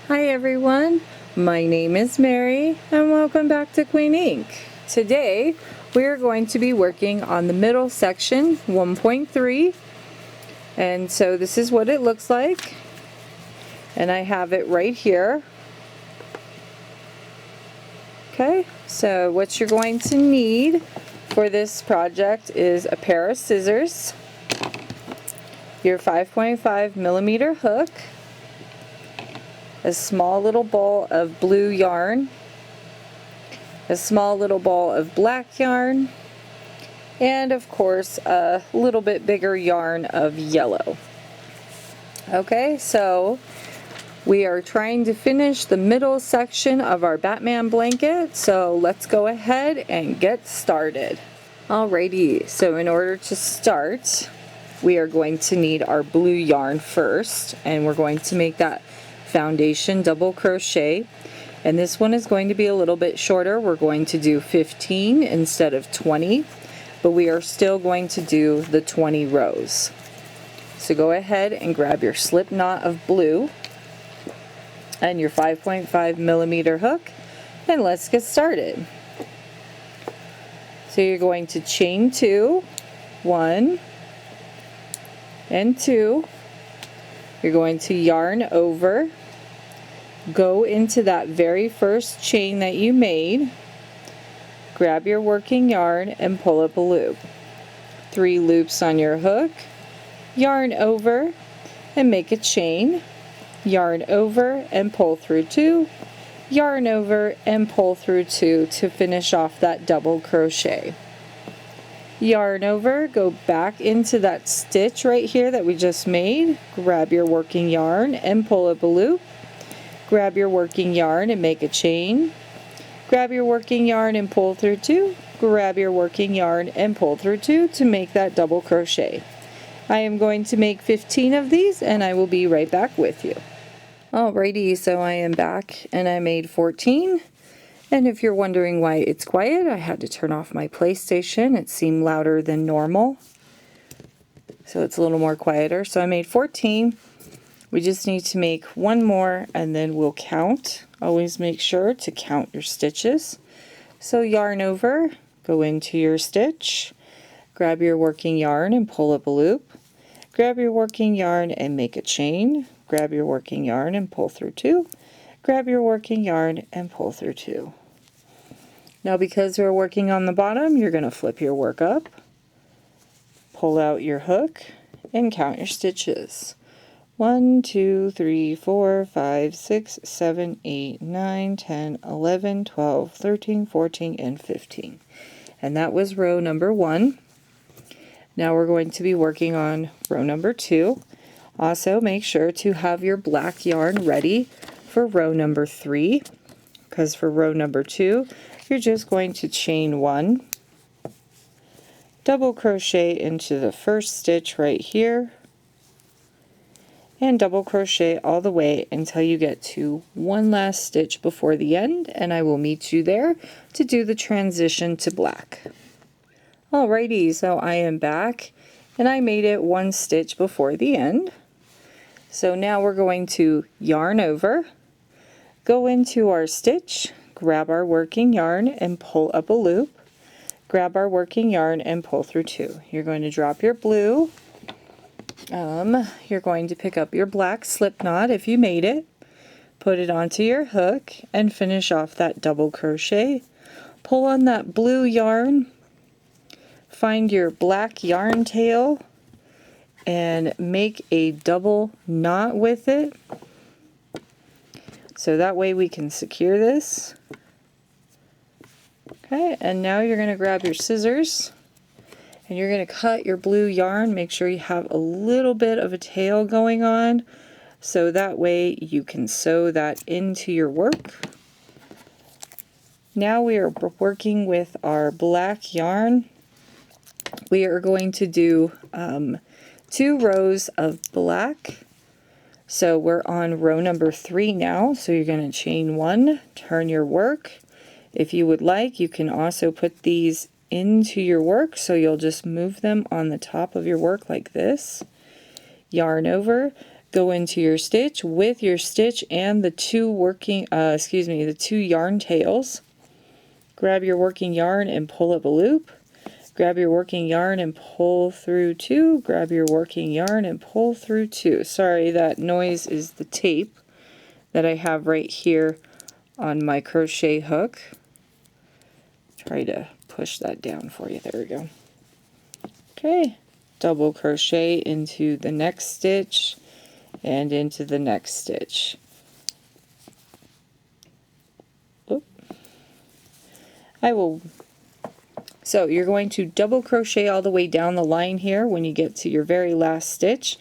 Hi everyone, my name is Mary and welcome back to Queen Ink. Today we are going to be working on the middle section 1.3, and so this is what it looks like, and I have it right here. Okay, so what you're going to need for this project is a pair of scissors, your 5.5 millimeter hook, a small little ball of blue yarn, a small little ball of black yarn, and of course a little bit bigger yarn of yellow. Okay, so we are trying to finish the middle section of our Batman blanket, so let's go ahead and get started. Alrighty, so in order to start, we are going to need our blue yarn first, and we're going to make that foundation double crochet, and this one is going to be a little bit shorter. We're going to do 15 instead of 20, but we are still going to do the 20 rows. So go ahead and grab your slip knot of blue and your 5.5 millimeter hook, and let's get started. So you're going to chain 2, 1 and 2. You're going to yarn over, go into that very first chain that you made, grab your working yarn and pull up a loop. 3 loops on your hook, yarn over and make a chain, yarn over and pull through 2, yarn over and pull through 2 to finish off that double crochet. Yarn over, go back into that stitch right here that we just made, grab your working yarn and pull up a loop, grab your working yarn and make a chain, grab your working yarn and pull through 2, grab your working yarn and pull through 2 to make that double crochet. I am going to make 15 of these and I will be right back with you. Alrighty, so I am back and I made 14. And if you're wondering why it's quiet, I had to turn off my PlayStation. It seemed louder than normal, so it's a little more quieter. So I made 14. We just need to make one more and then we'll count. Always make sure to count your stitches. So yarn over, go into your stitch, grab your working yarn and pull up a loop, grab your working yarn and make a chain, grab your working yarn and pull through 2, grab your working yarn and pull through 2. Now because we're working on the bottom, you're going to flip your work up, pull out your hook, and count your stitches. 1, 2, 3, 4, 5, 6, 7, 8, 9, 10, 11, 12, 13, 14, and 15. And that was row number 1. Now we're going to be working on row number 2. Also make sure to have your black yarn ready for row number 3, because for row number 2, you're just going to chain 1, double crochet into the first stitch right here, and double crochet all the way until you get to one last stitch before the end, and I will meet you there to do the transition to black. Alrighty, so I am back and I made it one stitch before the end. So now we're going to yarn over, go into our stitch, grab our working yarn and pull up a loop, grab our working yarn and pull through 2. You're going to drop your blue, you're going to pick up your black slip knot if you made it, put it onto your hook and finish off that double crochet. Pull on that blue yarn, find your black yarn tail and make a double knot with it, so that way we can secure this. Okay, and now you're going to grab your scissors and you're going to cut your blue yarn. Make sure you have a little bit of a tail going on, so that way you can sew that into your work. Now we are working with our black yarn. We are going to do 2 rows of black. So we're on row number 3 now, so you're going to chain 1, turn your work. If you would like, you can also put these into your work, so you'll just move them on the top of your work like this. Yarn over, go into your stitch with your stitch and the two the two yarn tails. Grab your working yarn and pull up a loop. Grab your working yarn and pull through two. Grab your working yarn and pull through two. Sorry, that noise is the tape that I have right here on my crochet hook. Try to push that down for you. There we go. Okay, double crochet into the next stitch and into the next stitch. Oop. So you're going to double crochet all the way down the line here. When you get to your very last stitch,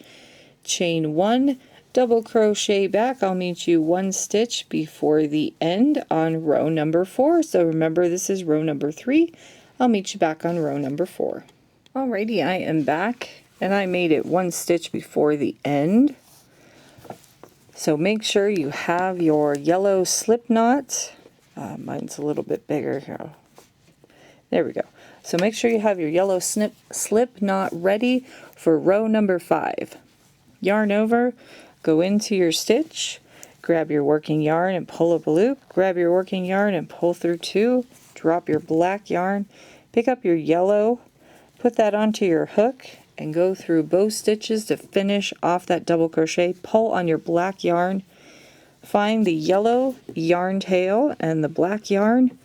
chain one, double crochet back. I'll meet you one stitch before the end on row number 4. So remember, this is row number 3. I'll meet you back on row number 4. Alrighty, I am back, and I made it one stitch before the end. So make sure you have your yellow slip knot. Mine's a little bit bigger here. There we go. So make sure you have your yellow slip knot ready for row number 5. Yarn over, go into your stitch, grab your working yarn and pull up a loop, grab your working yarn and pull through two, drop your black yarn, pick up your yellow, put that onto your hook, and go through both stitches to finish off that double crochet. Pull on your black yarn, find the yellow yarn tail and the black yarn,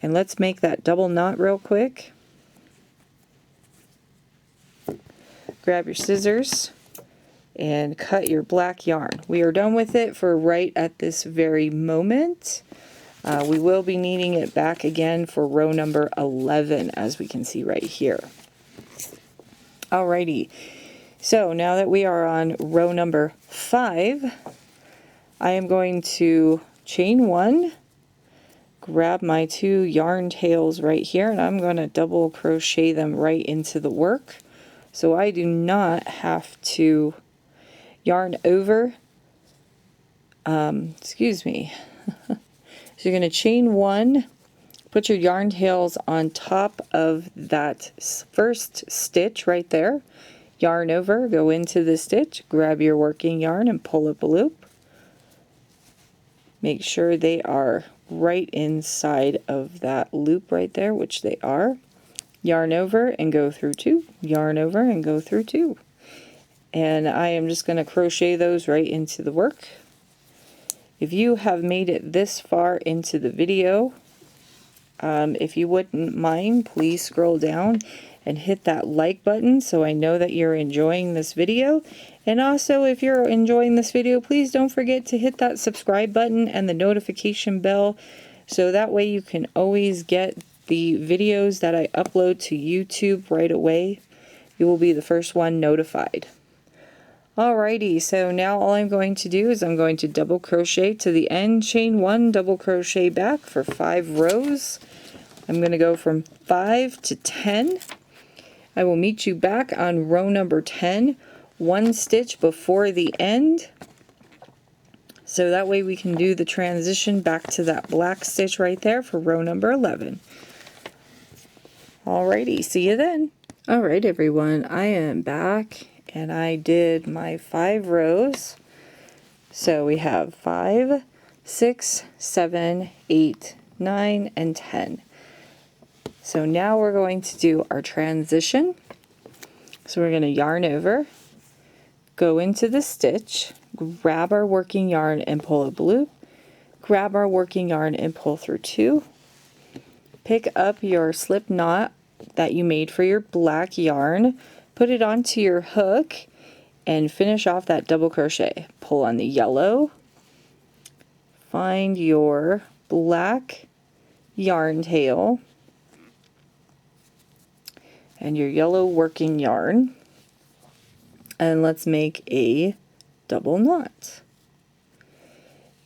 and let's make that double knot real quick. Grab your scissors and cut your black yarn. We are done with it for right at this very moment. We will be needing it back again for row number 11, as we can see right here. Alrighty, so now that we are on row number 5, I am going to chain one, grab my two yarn tails right here, and I'm going to double crochet them right into the work, so I do not have to yarn over, excuse me. So you're going to chain one, put your yarn tails on top of that first stitch right there, yarn over, go into the stitch, grab your working yarn and pull up a loop. Make sure they are right inside of that loop right there, which they are. Yarn over and go through two, yarn over and go through two. And I am just going to crochet those right into the work. If you have made it this far into the video, if you wouldn't mind, please scroll down and hit that like button so I know that you're enjoying this video. And also, if you're enjoying this video, please don't forget to hit that subscribe button and the notification bell, so that way you can always get the videos that I upload to YouTube right away. You will be the first one notified. Alrighty, so now all I'm going to do is I'm going to double crochet to the end, chain one, double crochet back for 5 rows. I'm going to go from 5 to 10. I will meet you back on row number 10, one stitch before the end, so that way we can do the transition back to that black stitch right there for row number 11. Alrighty, see you then. Alright everyone, I am back. And I did my 5 rows. So we have 5, 6, 7, 8, 9, and 10. So now we're going to do our transition. So we're going to yarn over, go into the stitch, grab our working yarn and pull up a loop, grab our working yarn and pull through two, pick up your slip knot that you made for your black yarn, put it onto your hook, and finish off that double crochet. Pull on the yellow, find your black yarn tail and your yellow working yarn, and let's make a double knot.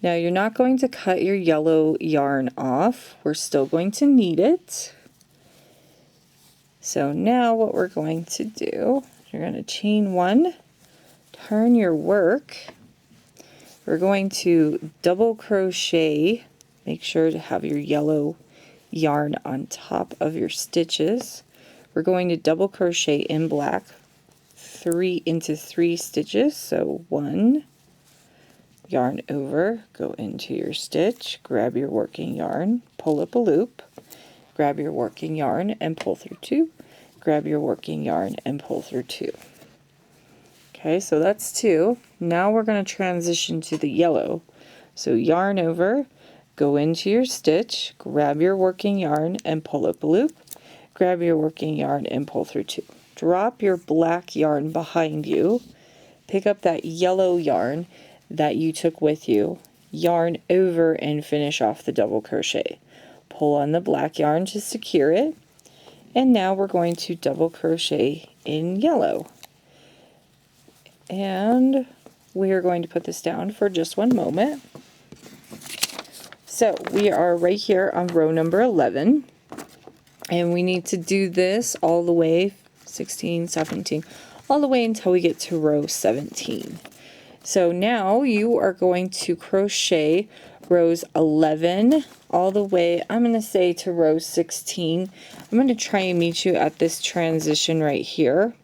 Now you're not going to cut your yellow yarn off, we're still going to need it. So now what we're going to do, you're going to chain one, turn your work, we're going to double crochet, make sure to have your yellow yarn on top of your stitches. We're going to double crochet in black 3 into 3 stitches, so 1, yarn over, go into your stitch, grab your working yarn, pull up a loop, grab your working yarn and pull through 2, grab your working yarn and pull through 2. Okay, so that's 2. Now we're going to transition to the yellow. So yarn over, go into your stitch, grab your working yarn and pull up a loop, grab your working yarn and pull through 2. Drop your black yarn behind you, pick up that yellow yarn that you took with you, yarn over and finish off the double crochet. Pull on the black yarn to secure it, and now we're going to double crochet in yellow. And we are going to put this down for just one moment. So we are right here on row number 11, and we need to do this all the way 16, 17, all the way until we get to row 17. So now you are going to crochet rows 11 all the way, I'm going to say, to row 16. I'm going to try and meet you at this transition right here,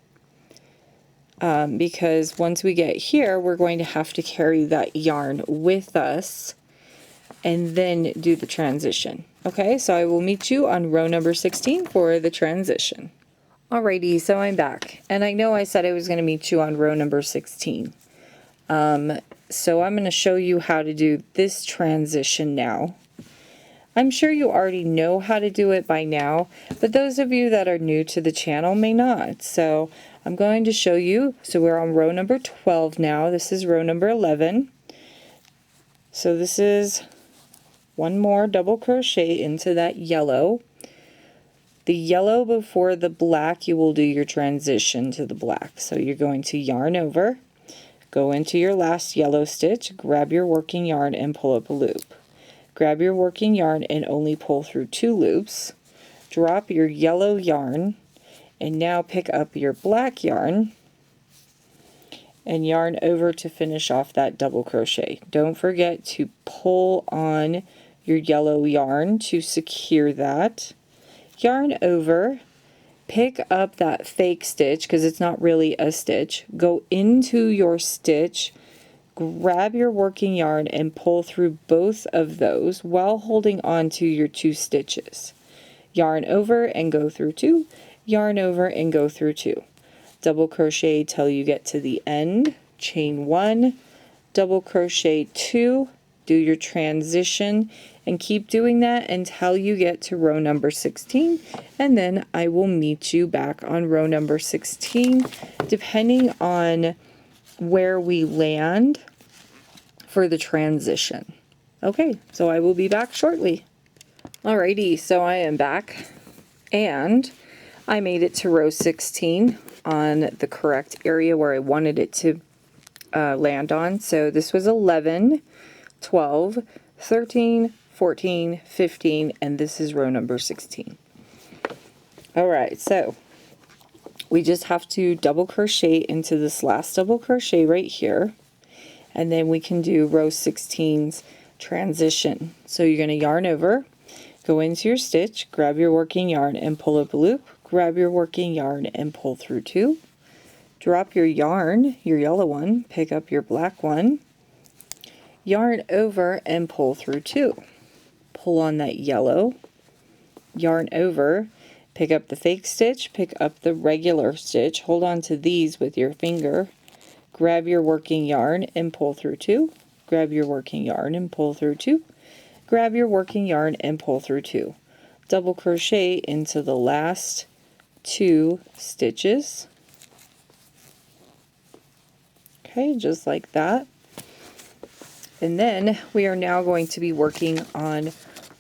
because once we get here, we're going to have to carry that yarn with us and then do the transition. Okay, so I will meet you on row number 16 for the transition. Alrighty, so I'm back, and I know I said I was going to meet you on row number 16. So I'm going to show you how to do this transition now. I'm sure you already know how to do it by now, but those of you that are new to the channel may not. So I'm going to show you. So we're on row number 12 now. This is row number 11. So this is one more double crochet into that yellow. The yellow before the black, you will do your transition to the black. So you're going to yarn over, go into your last yellow stitch, grab your working yarn and pull up a loop. Grab your working yarn and only pull through 2 loops. Drop your yellow yarn and now pick up your black yarn and yarn over to finish off that double crochet. Don't forget to pull on your yellow yarn to secure that. Yarn over, pick up that fake stitch because it's not really a stitch. Go into your stitch, grab your working yarn and pull through both of those while holding on to your 2 stitches. Yarn over and go through 2, yarn over and go through 2. Double crochet till you get to the end, chain 1, double crochet 2, do your transition, and keep doing that until you get to row number 16, and then I will meet you back on row number 16 depending on where we land for the transition. Okay, so I will be back shortly. Alrighty, so I am back, and I made it to row 16 on the correct area where I wanted it to land on. So this was 11, 12, 13, 14, 15, and this is row number 16. Alright, so we just have to double crochet into this last double crochet right here, and then we can do row 16's transition. So you're going to yarn over, go into your stitch, grab your working yarn and pull up a loop, grab your working yarn and pull through 2, drop your yarn, your yellow one, pick up your black one, yarn over and pull through 2. Pull on that yellow, yarn over, pick up the fake stitch, pick up the regular stitch, hold on to these with your finger, grab your working yarn and pull through 2, grab your working yarn and pull through 2, grab your working yarn and pull through 2. Double crochet into the last 2 stitches. Okay, just like that. And then we are now going to be working on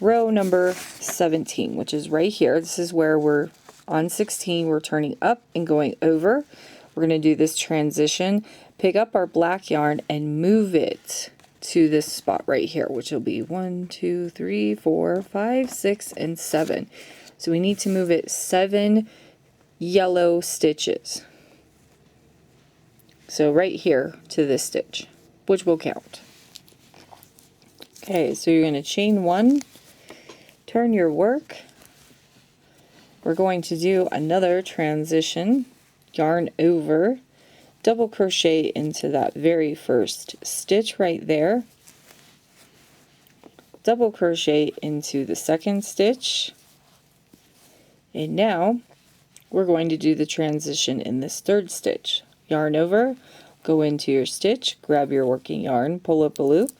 row number 17, which is right here. This is where we're on 16. We're turning up and going over. We're going to do this transition, pick up our black yarn and move it to this spot right here, which will be 1, 2, 3, 4, 5, 6, and 7. So we need to move it 7 yellow stitches. So right here to this stitch, which will count. Okay, so you're going to chain 1, turn your work. We're going to do another transition, yarn over, double crochet into that very first stitch right there, double crochet into the second stitch, and now we're going to do the transition in this third stitch. Yarn over, go into your stitch, grab your working yarn, pull up a loop,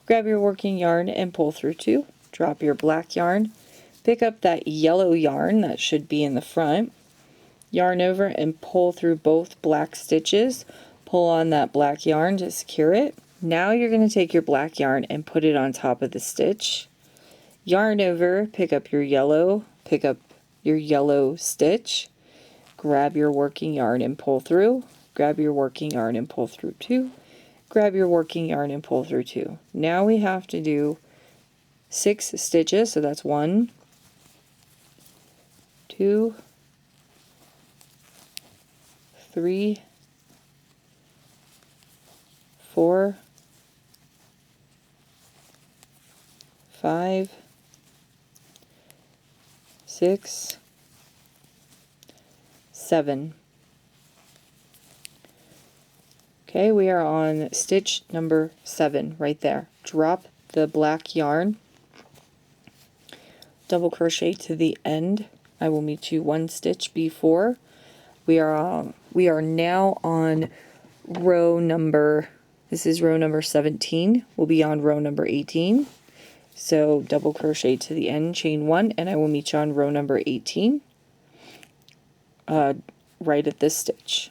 grab your working yarn and pull through 2, drop your black yarn, pick up that yellow yarn that should be in the front, yarn over and pull through both black stitches, pull on that black yarn to secure it. Now you're going to take your black yarn and put it on top of the stitch, yarn over, pick up your yellow stitch, grab your working yarn and pull through, grab your working yarn and pull through 2, grab your working yarn and pull through 2. Now we have to do 6 stitches, so that's 1, 2, 3, 4, 5, 6, 7. Okay, we are on stitch number 7 right there. Drop the black yarn, double crochet to the end. I will meet you 1 stitch before. We are now on row number, this is row number 17. We'll be on row number 18. So double crochet to the end, chain 1, and I will meet you on row number 18 right at this stitch.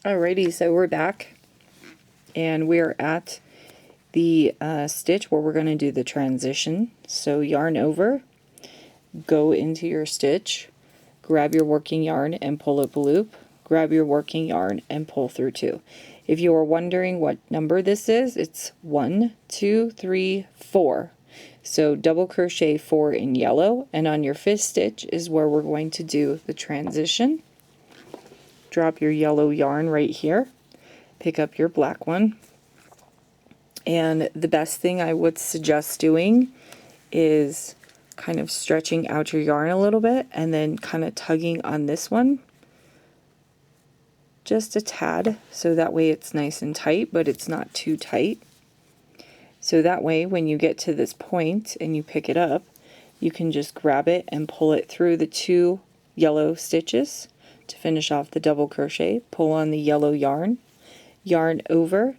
Alrighty, so we're back and we're at the stitch where we're going to do the transition. So yarn over, go into your stitch, grab your working yarn and pull up a loop, grab your working yarn and pull through 2. If you are wondering what number this is, it's 1, 2, 3, 4. So double crochet 4 in yellow, and on your 5th stitch is where we're going to do the transition. Drop your yellow yarn right here, pick up your black one, and the best thing I would suggest doing is kind of stretching out your yarn a little bit and then kind of tugging on this one just a tad, so that way it's nice and tight, but it's not too tight. So that way when you get to this point and you pick it up, you can just grab it and pull it through the 2 yellow stitches to finish off the double crochet. Pull on the yellow yarn, yarn over,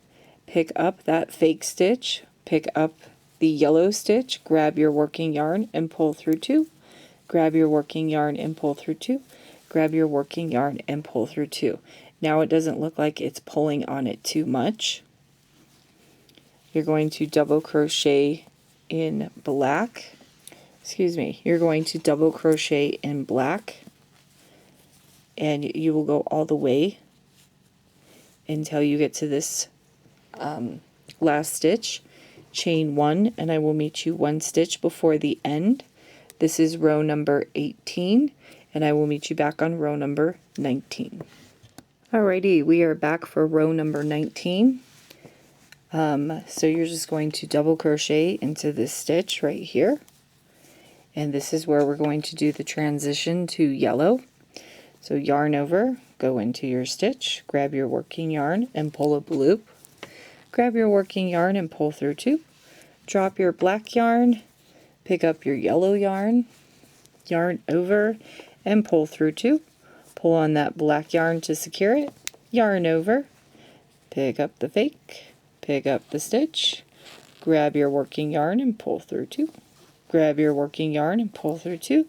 pick up that fake stitch, pick up the yellow stitch, grab your working yarn and pull through 2, grab your working yarn and pull through 2, grab your working yarn and pull through 2. Now it doesn't look like it's pulling on it too much. You're going to double crochet in black, you're going to double crochet in black, and you will go all the way until you get to this last stitch, chain 1, and I will meet you 1 stitch before the end. This is row number 18, and I will meet you back on row number 19. Alrighty, we are back for row number 19. So you're just going to double crochet into this stitch right here, and this is where we're going to do the transition to yellow. So yarn over, go into your stitch, grab your working yarn and pull up a loop, grab your working yarn and pull through 2, drop your black yarn, pick up your yellow yarn, yarn over and pull through 2, pull on that black yarn to secure it, yarn over, pick up the fake, pick up the stitch, grab your working yarn and pull through 2, grab your working yarn and pull through 2,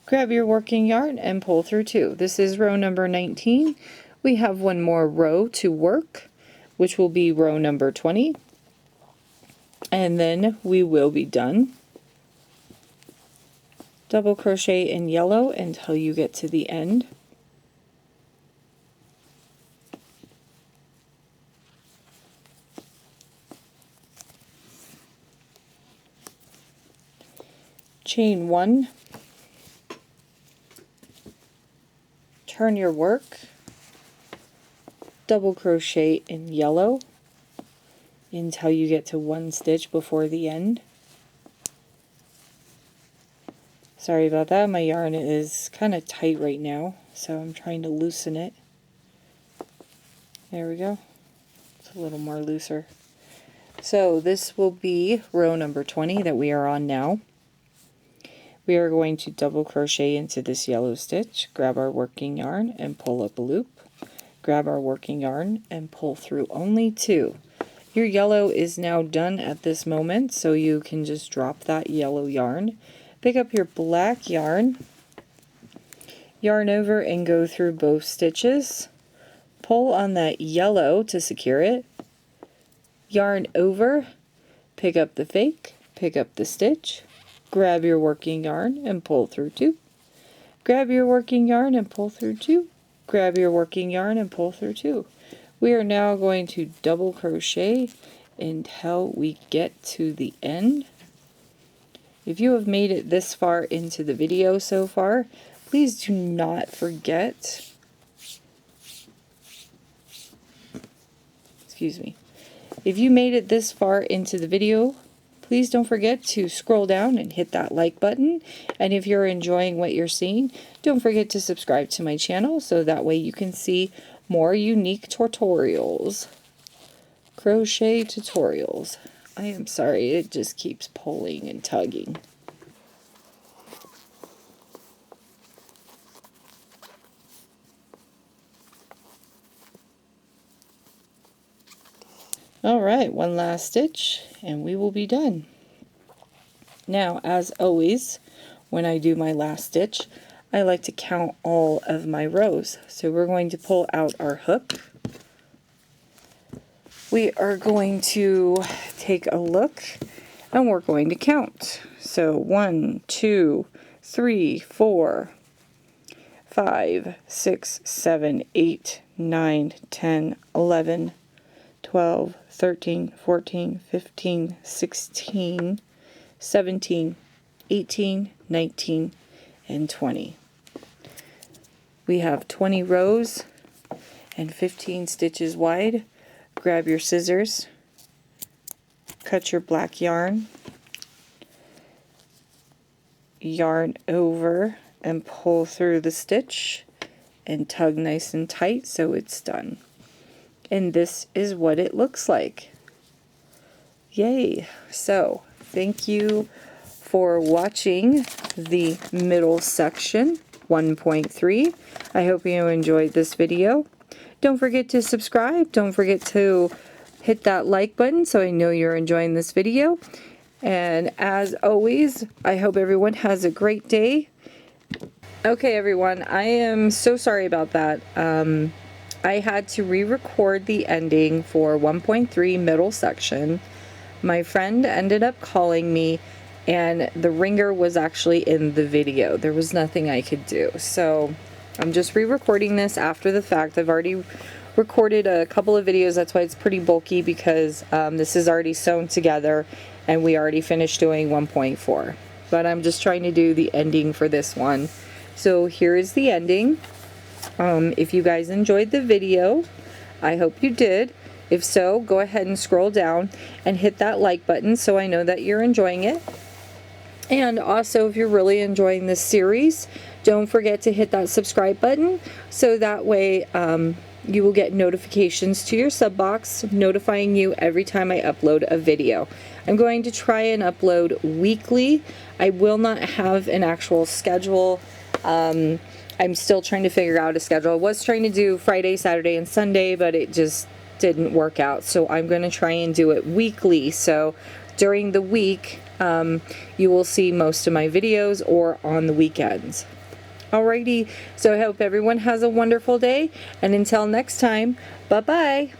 grab your working yarn and pull through 2. This is row number 19. We have 1 more row to work, which will be row number 20, and then we will be done. Double crochet in yellow until you get to the end. Chain 1, turn your work, double crochet in yellow until you get to 1 stitch before the end. Sorry about that, my yarn is kind of tight right now, so I'm trying to loosen it. There we go. It's a little more looser. So this will be row number 20 that we are on now. We are going to double crochet into this yellow stitch, grab our working yarn and pull up a loop, grab our working yarn and pull through only 2. Your yellow is now done at this moment, so you can just drop that yellow yarn, pick up your black yarn, yarn over and go through both stitches, pull on that yellow to secure it, yarn over, pick up the fake, pick up the stitch, grab your working yarn and pull through 2, grab your working yarn and pull through 2, grab your working yarn and pull through 2. We are now going to double crochet until we get to the end. If you have made it this far into the video so far, please do not forget, excuse me, if you made it this far into the video, please don't forget to scroll down and hit that like button. And if you're enjoying what you're seeing, don't forget to subscribe to my channel so that way you can see more unique tutorials. Crochet tutorials. I am sorry, it just keeps pulling and tugging. Alright, one last stitch and we will be done. Now, as always, when I do my last stitch, I like to count all of my rows. So we're going to pull out our hook. We are going to take a look and we're going to count. So 1, 2, 3, 4, 5, 6, 7, 8, 9, 10, 11, 12, 13, 14, 15, 16, 17, 18, 19, and 20. We have 20 rows and 15 stitches wide. Grab your scissors, cut your black yarn, yarn over and pull through the stitch and tug nice and tight so it's done. And this is what it looks like. Yay! So, thank you for watching the middle section 1.3. I hope you enjoyed this video. Don't forget to subscribe. Don't forget to hit that like button so I know you're enjoying this video. And as always, I hope everyone has a great day. Okay, everyone, I am so sorry about that. I had to re-record the ending for 1.3 middle section. My friend ended up calling me and the ringer was actually in the video. There was nothing I could do. So I'm just re-recording this after the fact. I've already recorded a couple of videos. That's why it's pretty bulky, because this is already sewn together and we already finished doing 1.4. But I'm just trying to do the ending for this one. So here is the ending. If you guys enjoyed the video, I hope you did. If so, go ahead and scroll down and hit that like button so I know that you're enjoying it. And also, if you're really enjoying this series, don't forget to hit that subscribe button so that way you will get notifications to your sub box notifying you every time I upload a video. I'm going to try and upload weekly. I will not have an actual schedule. I'm still trying to figure out a schedule. I was trying to do Friday, Saturday, and Sunday, but it just didn't work out. So I'm going to try and do it weekly. So during the week, you will see most of my videos, or on the weekends. Alrighty, so I hope everyone has a wonderful day, and until next time, bye-bye.